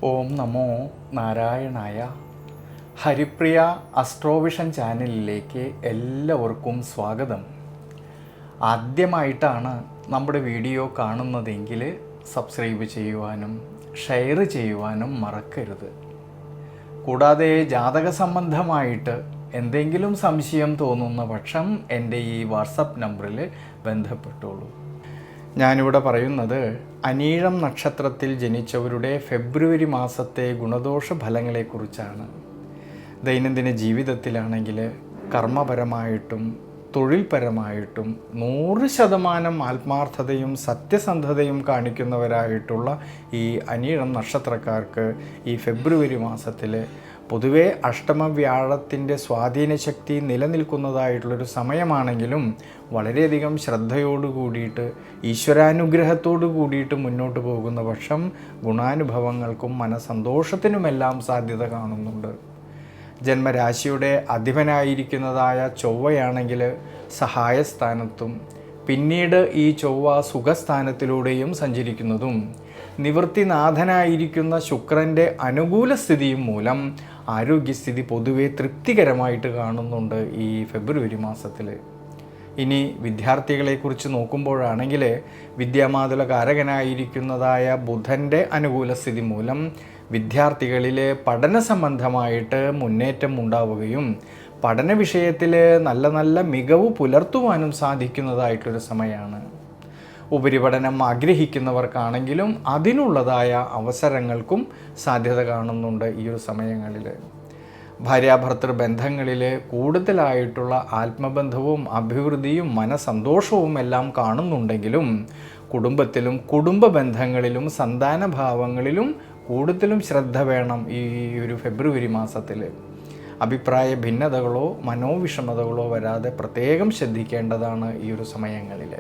ഓം നമോ നാരായണായ. ഹരിപ്രിയ അസ്ട്രോവിഷൻ ചാനലിലേക്ക് എല്ലാവർക്കും സ്വാഗതം. ആദ്യമായിട്ടാണ് നമ്മുടെ വീഡിയോ കാണുന്നതെങ്കിൽ സബ്സ്ക്രൈബ് ചെയ്യുവാനും ഷെയർ ചെയ്യുവാനും മറക്കരുത്. കൂടാതെ ജാതക സംബന്ധമായിട്ട് എന്തെങ്കിലും സംശയം തോന്നുന്ന പക്ഷം എൻ്റെ ഈ വാട്സപ്പ് നമ്പറിൽ ബന്ധപ്പെട്ടോളൂ. ഞാനിവിടെ പറയുന്നത് അനീഴം നക്ഷത്രത്തിൽ ജനിച്ചവരുടെ ഫെബ്രുവരി മാസത്തെ ഗുണദോഷ ഫലങ്ങളെക്കുറിച്ചാണ്. ദൈനംദിന ജീവിതത്തിലാണെങ്കിൽ കർമ്മപരമായിട്ടും തൊഴിൽപരമായിട്ടും 100% ആത്മാർത്ഥതയും സത്യസന്ധതയും കാണിക്കുന്നവരായിട്ടുള്ള ഈ അനീഴം നക്ഷത്രക്കാർക്ക് ഈ ഫെബ്രുവരി മാസത്തിൽ പൊതുവെ അഷ്ടമവ്യാഴത്തിൻ്റെ സ്വാധീനശക്തി നിലനിൽക്കുന്നതായിട്ടുള്ളൊരു സമയമാണെങ്കിലും വളരെയധികം ശ്രദ്ധയോടു കൂടിയിട്ട് ഈശ്വരാനുഗ്രഹത്തോടു കൂടിയിട്ട് മുന്നോട്ട് പോകുന്ന പക്ഷം ഗുണാനുഭവങ്ങൾക്കും മനസ്സന്തോഷത്തിനുമെല്ലാം സാധ്യത കാണുന്നുണ്ട്. ജന്മരാശിയുടെ അധിപനായിരിക്കുന്നതായ ചൊവ്വയാണെങ്കിൽ സഹായസ്ഥാനത്തും പിന്നീട് ഈ ചൊവ്വ സുഖസ്ഥാനത്തിലൂടെയും സഞ്ചരിക്കുന്നതും നിവൃത്തിനാഥനായിരിക്കുന്ന ശുക്രൻ്റെ അനുകൂല സ്ഥിതിയും മൂലം ആരോഗ്യസ്ഥിതി പൊതുവെ തൃപ്തികരമായിട്ട് കാണുന്നുണ്ട് ഈ ഫെബ്രുവരി മാസത്തിൽ. ഇനി വിദ്യാർത്ഥികളെക്കുറിച്ച് നോക്കുമ്പോഴാണെങ്കിൽ വിദ്യാമാതുല കാരകനായിരിക്കുന്നതായ ബുധൻ്റെ അനുകൂല സ്ഥിതി മൂലം വിദ്യാർത്ഥികളിൽ പഠന സംബന്ധമായിട്ട് മുന്നേറ്റം ഉണ്ടാവുകയും പഠന വിഷയത്തിൽ നല്ല മികവ് പുലർത്തുവാനും സാധിക്കുന്നതായിട്ടൊരു സമയമാണ്. ഉപരിപഠനം ആഗ്രഹിക്കുന്നവർക്കാണെങ്കിലും അതിനുള്ളതായ അവസരങ്ങൾക്കും സാധ്യത കാണുന്നുണ്ട് ഈ ഒരു സമയങ്ങളിൽ. ഭാര്യാഭർത്തൃ ബന്ധങ്ങളിൽ കൂടുതലായിട്ടുള്ള ആത്മബന്ധവും അഭിവൃദ്ധിയും മനസന്തോഷവും എല്ലാം കാണുന്നുണ്ടെങ്കിലും കുടുംബത്തിലും കുടുംബ ബന്ധങ്ങളിലും സന്താനഭാവങ്ങളിലും കൂടുതലും ശ്രദ്ധ വേണം ഈ ഒരു ഫെബ്രുവരി മാസത്തിൽ. അഭിപ്രായ ഭിന്നതകളോ മനോവിഷമതകളോ വരാതെ പ്രത്യേകം ശ്രദ്ധിക്കേണ്ടതാണ് ഈ ഒരു സമയങ്ങളിൽ.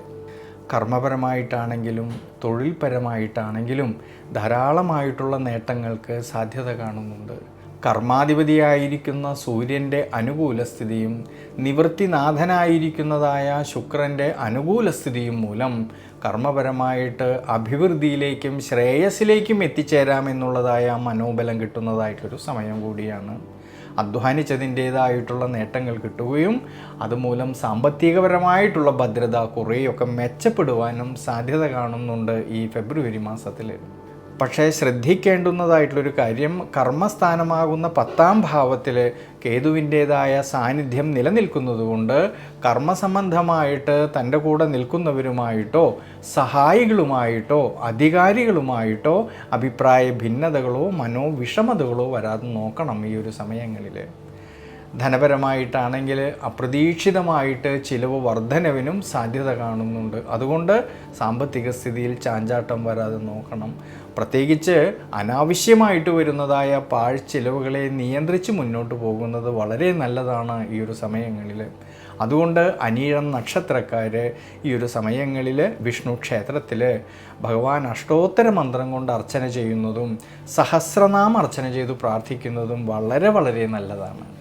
കർമ്മപരമായിട്ടാണെങ്കിലും തൊഴിൽപരമായിട്ടാണെങ്കിലും ധാരാളമായിട്ടുള്ള നേട്ടങ്ങൾക്ക് സാധ്യത കാണുന്നുണ്ട്. കർമാധിപതിയായിരിക്കുന്ന സൂര്യൻ്റെ അനുകൂല സ്ഥിതിയും നിവൃത്തിനാഥനായിരിക്കുന്നതായ ശുക്രൻ്റെ അനുകൂല സ്ഥിതിയും മൂലം കർമ്മപരമായിട്ട് അഭിവൃദ്ധിയിലേക്കും ശ്രേയസ്സിലേക്കും എത്തിച്ചേരാമെന്നുള്ളതായ മനോബലം കിട്ടുന്നതായിട്ടൊരു സമയം കൂടിയാണ്. അധ്വാനിച്ചതിൻ്റേതായിട്ടുള്ള നേട്ടങ്ങൾ കിട്ടുകയും അതുമൂലം സാമ്പത്തികപരമായിട്ടുള്ള ഭദ്രത കുറേയൊക്കെ മെച്ചപ്പെടുവാനും സാധ്യത കാണുന്നുണ്ട് ഈ ഫെബ്രുവരി മാസത്തിൽ. പക്ഷേ ശ്രദ്ധിക്കേണ്ടുന്നതായിട്ടുള്ളൊരു കാര്യം, കർമ്മസ്ഥാനമാകുന്ന 10ാം ഭാവത്തിൽ കേതുവിൻ്റേതായ സാന്നിധ്യം നിലനിൽക്കുന്നതുകൊണ്ട് കർമ്മസംബന്ധമായിട്ട് തൻ്റെ കൂടെ നിൽക്കുന്നവരുമായിട്ടോ സഹായികളുമായിട്ടോ അധികാരികളുമായിട്ടോ അഭിപ്രായ ഭിന്നതകളോ മനോവിഷമതകളോ വരാതെ നോക്കണം ഈ ഒരു സമയങ്ങളിൽ. ധനപരമായിട്ടാണെങ്കിൽ അപ്രതീക്ഷിതമായിട്ട് ചിലവ് വർധനവിനും സാധ്യത കാണുന്നുണ്ട്. അതുകൊണ്ട് സാമ്പത്തിക സ്ഥിതിയിൽ ചാഞ്ചാട്ടം വരാതെ നോക്കണം. പ്രത്യേകിച്ച് അനാവശ്യമായിട്ട് വരുന്നതായ പാഴ്ചിലവുകളെ നിയന്ത്രിച്ച് മുന്നോട്ട് പോകുന്നത് വളരെ നല്ലതാണ് ഈ ഒരു സമയങ്ങളിൽ. അതുകൊണ്ട് അനീഴം നക്ഷത്രക്കാർ ഈ ഒരു സമയങ്ങളിൽ വിഷ്ണു ക്ഷേത്രത്തിൽ ഭഗവാൻ അഷ്ടോത്തര മന്ത്രം കൊണ്ട് അർച്ചന ചെയ്യുന്നതും സഹസ്രനാമ അർച്ചന ചെയ്തു പ്രാർത്ഥിക്കുന്നതും വളരെ നല്ലതാണ്.